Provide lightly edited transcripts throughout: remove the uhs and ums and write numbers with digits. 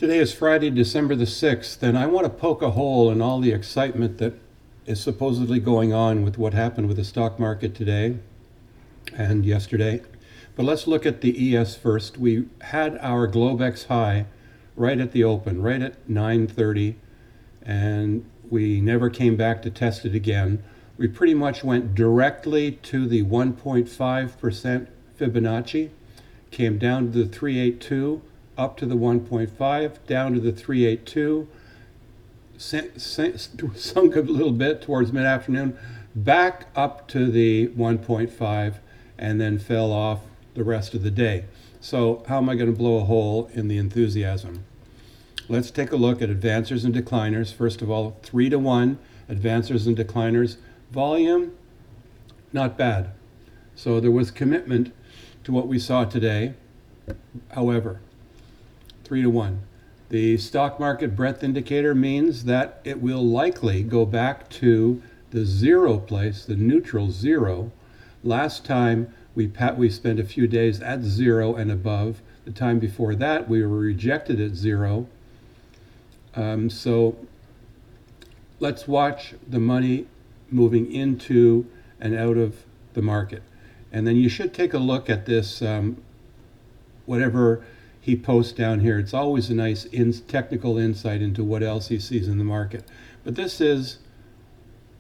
Today is Friday, December the 6th, and I want to poke a hole in all the excitement that is supposedly going on with what happened with the stock market today and yesterday. But let's look at the ES first. We had our Globex high right at the open, right at 9:30, and we never came back to test it again. We pretty much went directly to the 1.5% Fibonacci, came down to the 382, up to the 1.5, down to the 382, sunk a little bit towards mid-afternoon, back up to the 1.5, and then fell off the rest of the day. So how am I going to blow a hole in the enthusiasm? Let's take a look at advancers and decliners. First of all, 3-to-1, advancers and decliners. Volume, not bad. So there was commitment to what we saw today. However, 3-to-1. The stock market breadth indicator means that it will likely go back to the zero place, the neutral zero. Last time we spent a few days at zero and above. The time before that we were rejected at zero. So let's watch the money moving into and out of the market. And then you should take a look at this, whatever he posts down here. It's always a nice technical insight into what else he sees in the market. But this is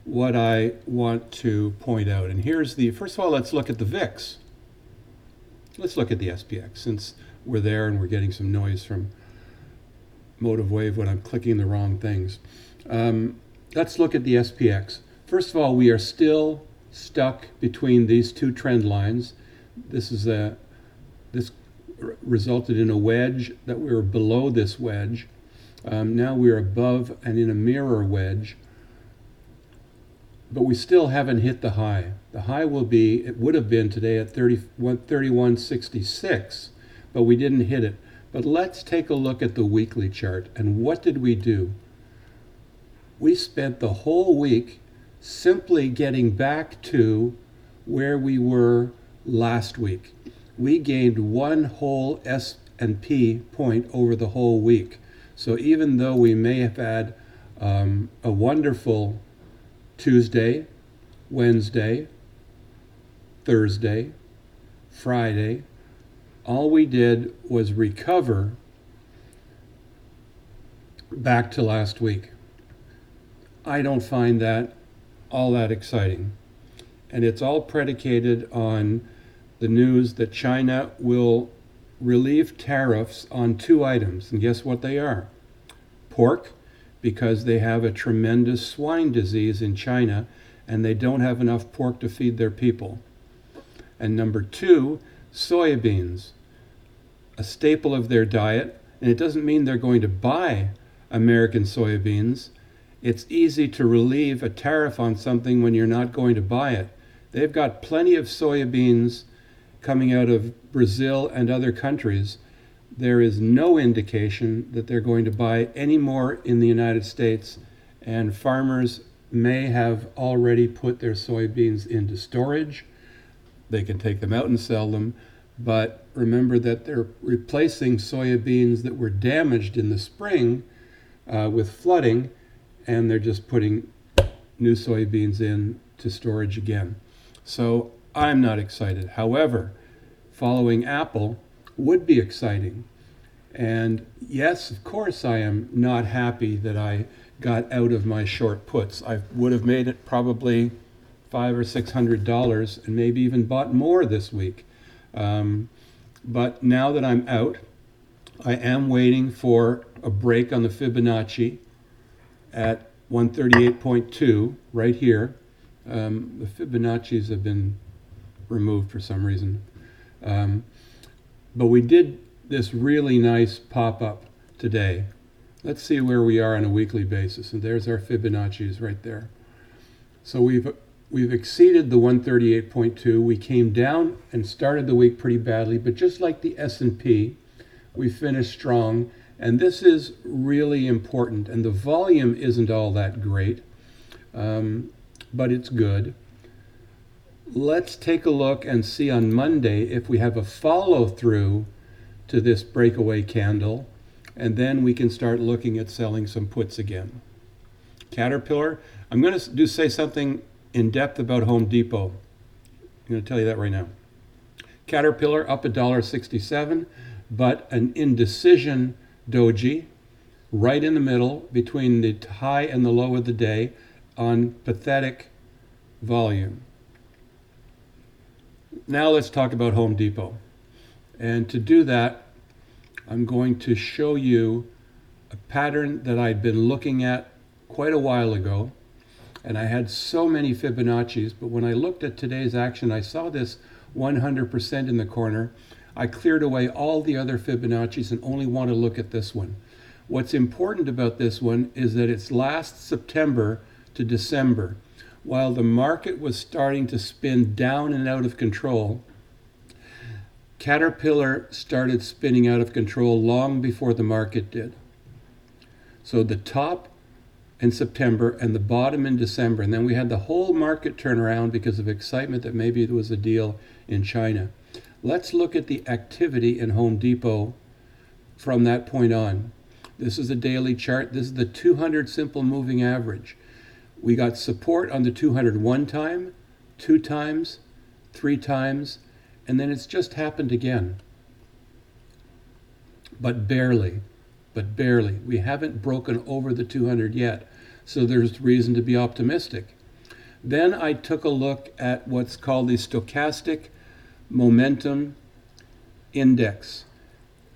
what I want to point out. And here's first of all, let's look at the VIX. Let's look at the SPX, since we're there and we're getting some noise from Motive Wave when I'm clicking the wrong things. Let's look at the SPX. First of all, we are still stuck between these two trend lines. This resulted in a wedge that we were below this wedge. Now we're above and in a mirror wedge, but we still haven't hit the high. The high it would have been today at 31.66, but we didn't hit it. But let's take a look at the weekly chart. And what did we do? We spent the whole week simply getting back to where we were last week. We gained one whole S&P point over the whole week. So even though we may have had a wonderful Tuesday, Wednesday, Thursday, Friday, all we did was recover back to last week. I don't find that all that exciting. And it's all predicated on the news that China will relieve tariffs on two items. And guess what they are? Pork, because they have a tremendous swine disease in China and they don't have enough pork to feed their people. And number two, soybeans, a staple of their diet. And it doesn't mean they're going to buy American soybeans. It's easy to relieve a tariff on something when you're not going to buy it. They've got plenty of soybeans coming out of Brazil and other countries. There is no indication that they're going to buy any more in the United States, and farmers may have already put their soybeans into storage. They can take them out and sell them, but remember that they're replacing soybeans that were damaged in the spring with flooding, and they're just putting new soybeans in to storage again. So I'm not excited. However, following Apple would be exciting. And yes, of course, I am not happy that I got out of my short puts. I would have made it probably $500 or $600 and maybe even bought more this week. But now that I'm out, I am waiting for a break on the Fibonacci at 138.2 right here. The Fibonacci's have been removed for some reason. But we did this really nice pop-up today. Let's see where we are on a weekly basis. And there's our Fibonacci's right there. So we've exceeded the 138.2. We came down and started the week pretty badly, but just like the S&P, we finished strong. And this is really important. And the volume isn't all that great, but it's good. Let's take a look and see on Monday if we have a follow-through to this breakaway candle. and then we can start looking at selling some puts again. Caterpillar, I'm going to say something in depth about Home Depot. I'm going to tell you that right now. Caterpillar up $1.67, but an indecision doji right in the middle between the high and the low of the day on pathetic volume. Now let's talk about Home Depot. And to do that, I'm going to show you a pattern that I'd been looking at quite a while ago. And I had so many Fibonacci's, but when I looked at today's action, I saw this 100% in the corner. I cleared away all the other Fibonacci's and only want to look at this one. What's important about this one is that it's last September to December. While the market was starting to spin down and out of control, Caterpillar started spinning out of control long before the market did. So the top in September and the bottom in December, and then we had the whole market turn around because of excitement that maybe there was a deal in China. Let's look at the activity in Home Depot from that point on. This is a daily chart. This is the 200 simple moving average. We got support on the 200 one time, 2 times, 3 times, and then it's just happened again. But barely. We haven't broken over the 200 yet, so there's reason to be optimistic. Then I took a look at what's called the Stochastic Momentum Index,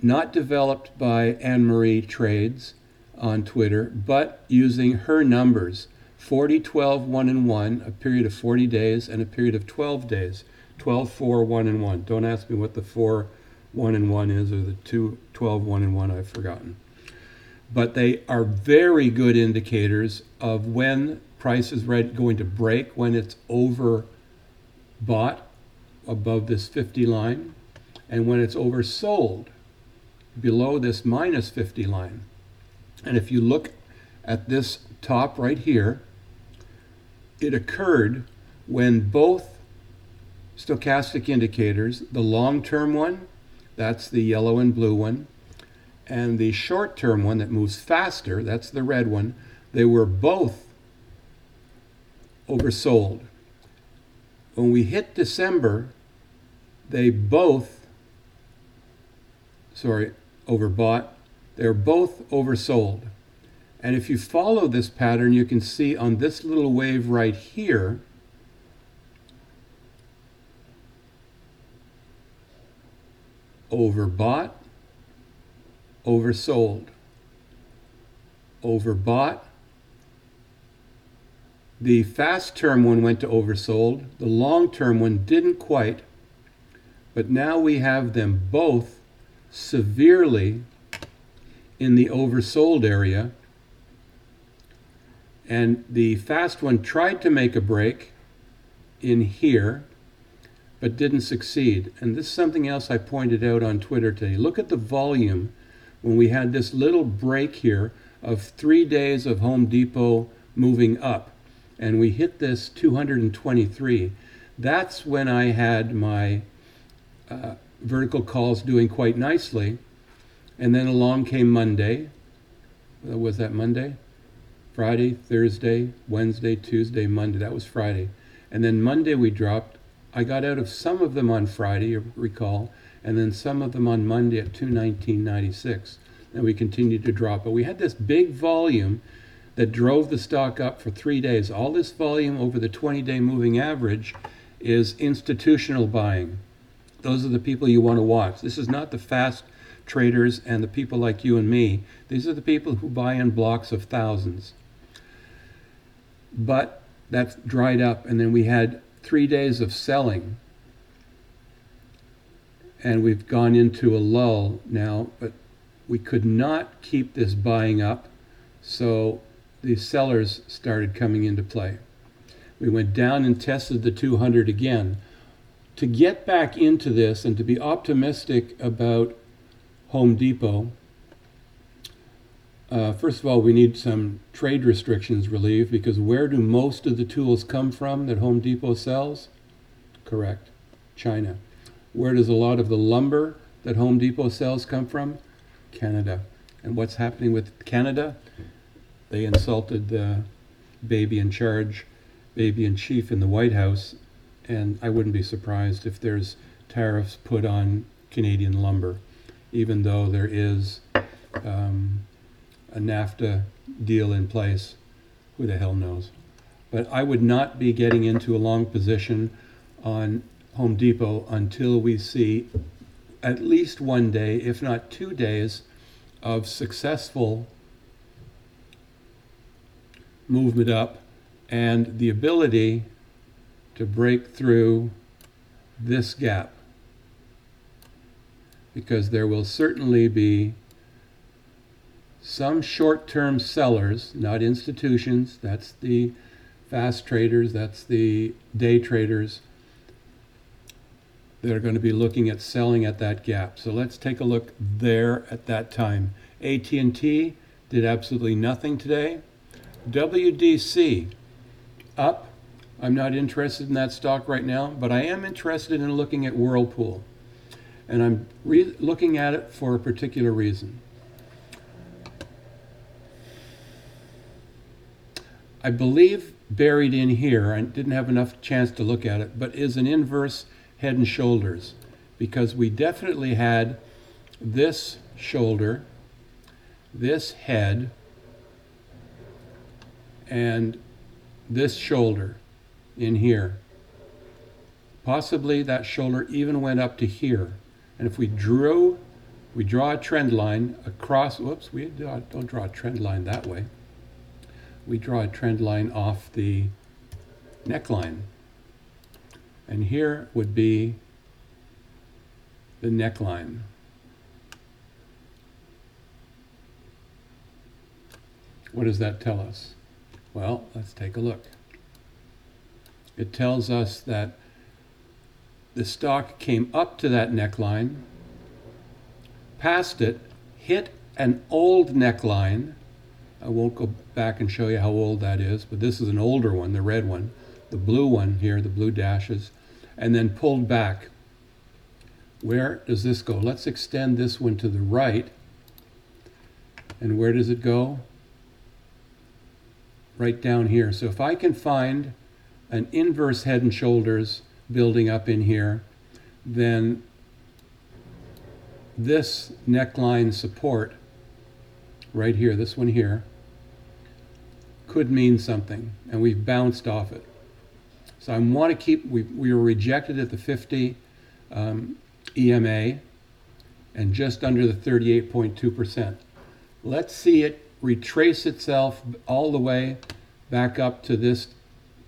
not developed by Anne-Marie Trades on Twitter, but using her numbers, 40, 12, 1 and 1, a period of 40 days and a period of 12 days, 12, 4, 1 and 1. Don't ask me what the 4, 1 and 1 is, or the 2, 12, 1 and 1, I've forgotten. But they are very good indicators of when price is going to break, when it's overbought above this 50 line, and when it's oversold below this minus 50 line. And if you look at this top right here, it occurred when both stochastic indicators, the long-term one, that's the yellow and blue one, and the short-term one that moves faster, that's the red one, they were both oversold. When we hit December, they both, overbought, they're both oversold. And if you follow this pattern, you can see on this little wave right here, overbought, oversold, overbought. The fast term one went to oversold. The long term one didn't quite. But now we have them both severely in the oversold area. And the fast one tried to make a break in here, but didn't succeed. And this is something else I pointed out on Twitter today. Look at the volume when we had this little break here of 3 days of Home Depot moving up. And we hit this 223. That's when I had my vertical calls doing quite nicely. And then along came Monday. Was that Monday? Friday, Thursday, Wednesday, Tuesday, Monday. That was Friday. And then Monday we dropped. I got out of some of them on Friday, you recall, and then some of them on Monday at 219.96. And we continued to drop. But we had this big volume that drove the stock up for 3 days. All this volume over the 20-day moving average is institutional buying. Those are the people you want to watch. This is not the fast traders and the people like you and me. These are the people who buy in blocks of thousands. But that's dried up, and then we had 3 days of selling. And we've gone into a lull now, but we could not keep this buying up, so the sellers started coming into play. We went down and tested the 200 again. To get back into this and to be optimistic about Home Depot, first of all, we need some trade restrictions relieved, because where do most of the tools come from that Home Depot sells? Correct, China. Where does a lot of the lumber that Home Depot sells come from? Canada. And what's happening with Canada? They insulted the baby in charge, baby in chief in the White House, and I wouldn't be surprised if there's tariffs put on Canadian lumber, even though there is a NAFTA deal in place. Who the hell knows? But I would not be getting into a long position on Home Depot until we see at least one day, if not 2 days, of successful movement up and the ability to break through this gap. Because there will certainly be some short-term sellers, not institutions, that's the fast traders, that's the day traders, that are going to be looking at selling at that gap. So let's take a look there at that time. AT&T did absolutely nothing today. WDC up. I'm not interested in that stock right now, but I am interested in looking at Whirlpool. And I'm looking at it for a particular reason. I believe buried in here, I didn't have enough chance to look at it, but is an inverse head and shoulders, because we definitely had this shoulder, this head, and this shoulder in here. Possibly that shoulder even went up to here. And if we draw a trend line across, whoops, we don't draw a trend line that way. We draw a trend line off the neckline. And here would be the neckline. What does that tell us? Well, let's take a look. It tells us that the stock came up to that neckline, passed it, hit an old neckline. I won't go back and show you how old that is, but this is an older one, the red one. The blue one here, the blue dashes, and then pulled back. Where does this go? Let's extend this one to the right. And where does it go? Right down here. So if I can find an inverse head and shoulders building up in here, then this neckline support right here, this one here, could mean something, and we've bounced off it. So I want to keep, we were rejected at the 50 EMA and just under the 38.2%. Let's see it retrace itself all the way back up to this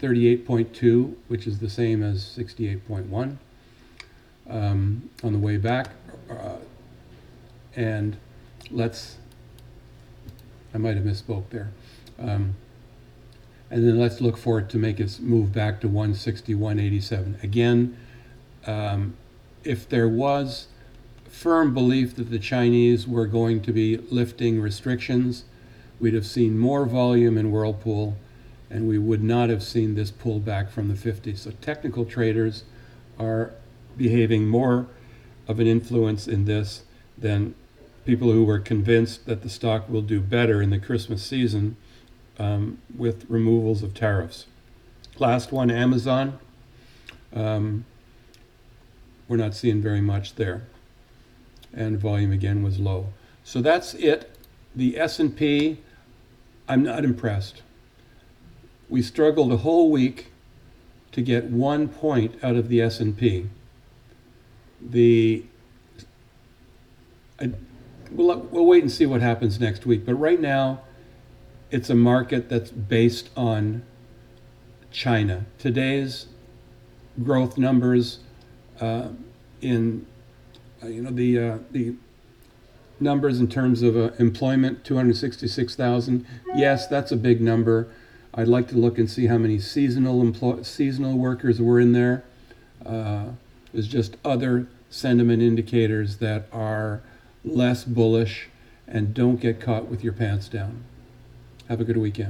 38.2, which is the same as 68.1 on the way back. And let's, I might have misspoke there. And then let's look for it to make its move back to 161.87. Again, if there was firm belief that the Chinese were going to be lifting restrictions, we'd have seen more volume in Whirlpool, and we would not have seen this pullback from the 50. So technical traders are behaving more of an influence in this than people who were convinced that the stock will do better in the Christmas season with removals of tariffs. Last one, Amazon. We're not seeing very much there. And volume again was low. So that's it. The S&P, I'm not impressed. We struggled a whole week to get 1 point out of the S&P. We'll wait and see what happens next week. But right now, it's a market that's based on China. Today's growth numbers in the numbers in terms of employment, 266,000. Yes, that's a big number. I'd like to look and see how many seasonal workers were in there. There's just other sentiment indicators that are less bullish, and don't get caught with your pants down. Have a good weekend.